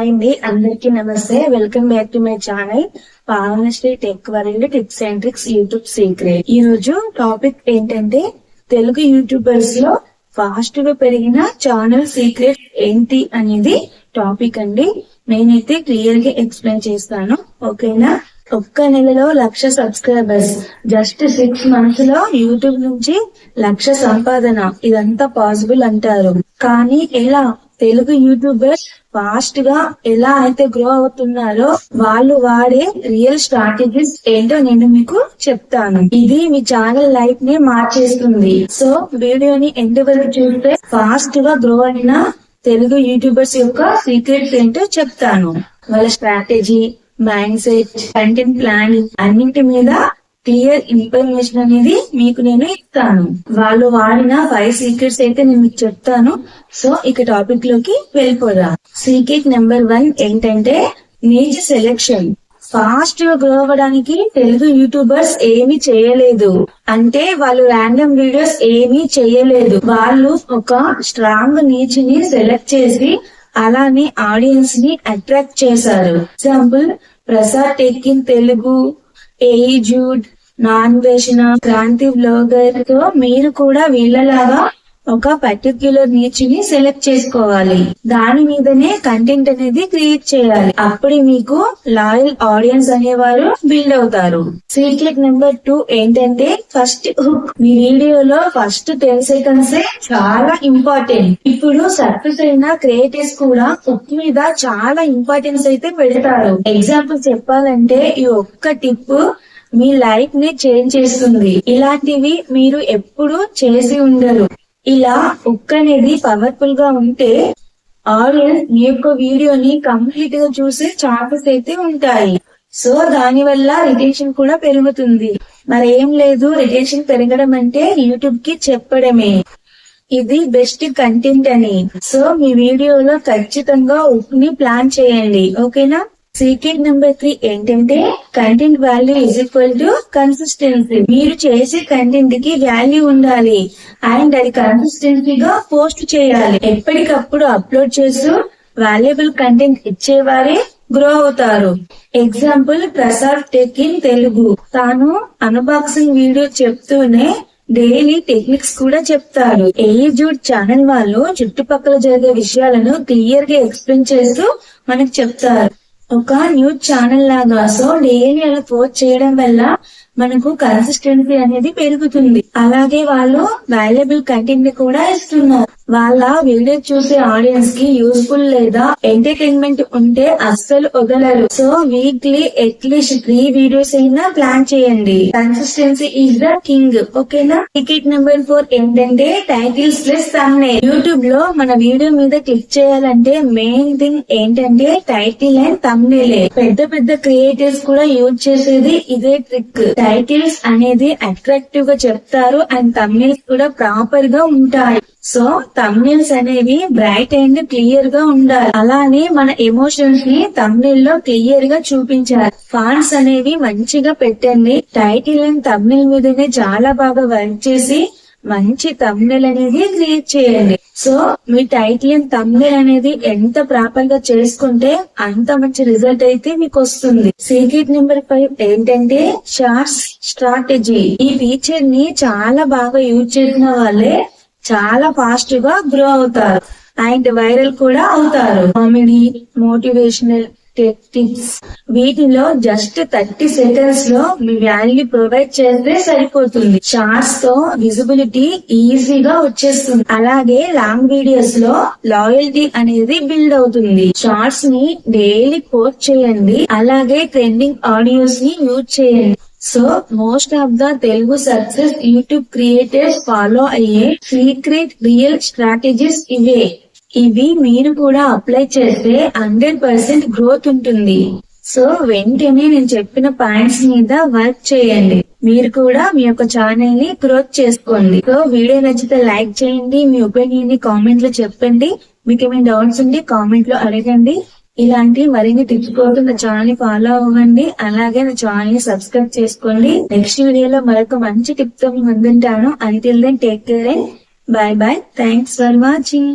Hi అండి, అందరికీ నమస్తే. Welcome back to my channel Pavanasri tech world tips and tricks YouTube secret. ఈ రోజు టాపిక్ ఏంటంటే తెలుగు యూట్యూబర్స్ లో ఫాస్ట్ గా పెరిగిన ఛానల్ సీక్రెట్ ఏంటి అనేది టాపిక్ అండి. నేనైతే క్లియర్ గా ఎక్స్ప్లెయిన్ చేస్తాను, ఓకేనా? ఒక్క నెలలో 1,00,000 సబ్స్క్రైబర్స్, జస్ట్ 6 months లో యూట్యూబ్ నుంచి 1,00,000 సంపాదన, ఇదంతా పాసిబుల్ అంటారు. కానీ ఎలా తెలుగు యూట్యూబర్స్ ఫాస్ట్ గా ఎలా అయితే గ్రో అవుతున్నారో వాళ్ళు వాడే రియల్ స్ట్రాటజీస్ ఏంటో నేను మీకు చెప్తాను. ఇది మీ ఛానల్ లైఫ్ ని మార్చేస్తుంది. సో వీడియోని ఎండ్ వరకు చూస్తే ఫాస్ట్ గా గ్రో అయిన తెలుగు యూట్యూబర్స్ యొక్క సీక్రెట్స్ ఏంటో చెప్తాను. వాళ్ళ strategy, mind set, content planning అన్నింటి మీద క్లియర్ ఇన్ఫర్మేషన్ అనేది మీకు నేను ఇస్తాను. వాళ్ళు వాడిన 5 సీక్రెట్స్ అయితే నేను మీకు చెప్తాను. సో ఇక టాపిక్ లోకి వెళ్ళిపోదాం. సీక్రెట్ నెంబర్ 1 ఏంటంటే నీచ్ సెలెక్షన్. ఫాస్ట్ గా గ్రో అవ్వడానికి తెలుగు యూట్యూబర్స్ ఏమీ చేయలేదు, అంటే వాళ్ళు ర్యాండమ్ వీడియోస్ ఏమీ చేయలేదు. వాళ్ళు ఒక స్ట్రాంగ్ నీచ్ ని సెలెక్ట్ చేసి అలానే ఆడియన్స్ ని అట్రాక్ట్ చేశారు. Example Prasad tech in Telugu, ఏజూడ్, నాన్వేషణ, క్రాంతి బ్లాగర్. తో మీరు కూడా వీళ్ళలాగా ఒక పర్టిక్యులర్ నీచ్ ని సెలెక్ట్ చేసుకోవాలి. దాని మీదనే కంటెంట్ అనేది క్రియేట్ చేయాలి. అప్పుడు మీకు లాయల్ ఆడియన్స్ అనేవారు బిల్డ్ అవుతారు. సీక్రెట్ నెంబర్ 2 ఏంటంటే ఫస్ట్ హుక్. మీ వీడియోలో ఫస్ట్ 10 seconds చాలా ఇంపార్టెంట్. ఇప్పుడు సక్సెస్ అయిన క్రియేటర్స్ కూడా హుక్ మీద చాలా ఇంపార్టెన్స్ అయితే పెడతారు. ఎగ్జాంపుల్ చెప్పాలంటే ఈ ఒక్క టిప్ మీ లైఫ్ ని చేంజ్ చేస్తుంది. ఇలాంటివి మీరు ఎప్పుడు చేసి ఉండరు. ఇలా హుక్ అనేది పవర్ఫుల్ గా ఉంటే ఆడియన్స్ మీ యొక్క వీడియోని కంప్లీట్ గా చూసే ఛాన్సెస్ అయితే ఉంటాయి. సో దాని వల్ల రిటెన్షన్ కూడా పెరుగుతుంది. మరేం లేదు, రిటెన్షన్ పెరగడం అంటే యూట్యూబ్ కి చెప్పడమే ఇది బెస్ట్ కంటెంట్ అని. సో మీ వీడియోలో ఖచ్చితంగా హుక్ ని ప్లాన్ చేయండి, ఓకేనా? సీక్రెట్ నెంబర్ 3 ఏంటంటే content value is equal to consistency. మీరు చేసే కంటెంట్ కి వాల్యూ ఉండాలి అండ్ అది కన్సిస్టెన్సీగా పోస్ట్ చేయాలి. ఎప్పటికప్పుడు అప్లోడ్ చేస్తూ వాల్యుబుల్ కంటెంట్ ఇచ్చేవారే గ్రో అవుతారు. Example Prasad tech in Telugu. తాను అన్బాక్సింగ్ వీడియో చెప్తూనే డైలీ టెక్నిక్స్ కూడా చెప్తారు. ఏజూడ్ ఛానల్ వాళ్ళు చుట్టుపక్కల జరిగే విషయాలను క్లియర్ గా ఎక్స్ప్లెయిన్ చేస్తూ మనకు చెప్తారు. ఒక న్యూస్ ఛానల్ లాగా. సో డైలీ అలా పోస్ట్ చేయడం వల్ల మనకు కన్సిస్టెన్సీ అనేది పెరుగుతుంది. అలాగే వాళ్ళు వాల్యుబుల్ కంటెంట్ ని కూడా ఇస్తున్నారు. వాళ్ళ వీడియో చూసే ఆడియన్స్ కి యూస్ఫుల్ లేదా ఎంటర్టైన్మెంట్ ఉంటే అస్సలు వదలరు. సో వీక్లీ అట్లీస్ట్ 3 వీడియోస్ అయినా ప్లాన్ చేయండి. కన్సిస్టెన్సీ ఈజ్ ద కింగ్, ఓకేనా? టికెట్ నెంబర్ 4 ఏంటంటే టైటిల్స్ ప్లస్ థంబ్నెయిల్. యూట్యూబ్ లో మన వీడియో మీద క్లిక్ చేయాలంటే మెయిన్ థింగ్ ఏంటంటే టైటిల్ అండ్ థంబ్నెయిల్. పెద్ద పెద్ద క్రియేటర్స్ కూడా యూజ్ చేసేది ఇదే ట్రిక్. టైటిల్స్ అనేది అట్రాక్టివ్ గా చెప్తారు అండ్ థంబ్నెయిల్స్ కూడా ప్రాపర్ గా ఉంటాయి. సో థంబ్నెయిల్స్ అనేవి బ్రైట్ అండ్ క్లియర్ గా ఉండాలి. అలానే మన ఎమోషన్స్ ని థంబ్నెయిల్ లో క్లియర్ గా చూపించాలి. ఫాంట్స్ అనేవి మంచిగా పెట్టండి. టైటిల్ అండ్ థంబ్నెయిల్ మీదనే చాలా బాగా వర్క్ చేసి మంచి థంబ్నెయిల్ అనేది క్రియేట్ చేయండి. So me title and thumbnail అనేది ఎంత ప్రాపర్ గా చేసుకుంటే అంత మంచి రిజల్ట్ అయితే మీకు వస్తుంది. సీక్రెట్ నెంబర్ 5 ఏంటంటే షార్ట్స్ స్ట్రాటజీ. ఈ ఫీచర్ ని చాలా బాగా యూజ్ చేసిన వాళ్ళే చాలా ఫాస్ట్ గా గ్రో అవుతారు అండ్ వైరల్ కూడా అవుతారు. కామెడీ, మోటివేషనల్, టెక్ టిప్స్, వీటిలో జస్ట్ 30 seconds లో మీ వాల్యూ ప్రొవైడ్ చేస్తే సరిపోతుంది. షార్ట్స్ తో విజిబిలిటీ ఈజీగా వచ్చేస్తుంది. అలాగే లాంగ్ వీడియోస్ లో లాయల్టీ అనేది బిల్డ్ అవుతుంది. షార్ట్స్ ని డైలీ పోస్ట్ చేయండి. అలాగే ట్రెండింగ్ ఆడియోస్ ని యూజ్ చేయండి. So most of the Telugu success YouTube creators follow అయ్యే సీక్రెట్ రియల్ స్ట్రాటజీస్ ఇవే. ఇవి మీరు కూడా అప్లై చేస్తే 100% గ్రోత్ ఉంటుంది. సో వెంటనే నేను చెప్పిన పాయింట్స్ మీద వర్క్ చేయండి. మీరు కూడా మీ యొక్క ఛానల్ ని గ్రోత్ చేసుకోండి. సో వీడియో నచ్చితే లైక్ చేయండి. మీ ఒపీనియన్ ని కామెంట్ లో చెప్పండి. మీకు ఏమైనా డౌట్స్ ఉంటే కామెంట్ లో అడగండి. ఇలాంటి మరిన్ని టిప్స్ కోసం నా ఛానల్ ని ఫాలో అవ్వండి. అలాగే నా ఛానల్ ని సబ్స్క్రైబ్ చేసుకోండి. నెక్స్ట్ వీడియోలో మరొక మంచి టిప్ తో ముందుంటాను. Until then take care and bye bye. Thanks for watching.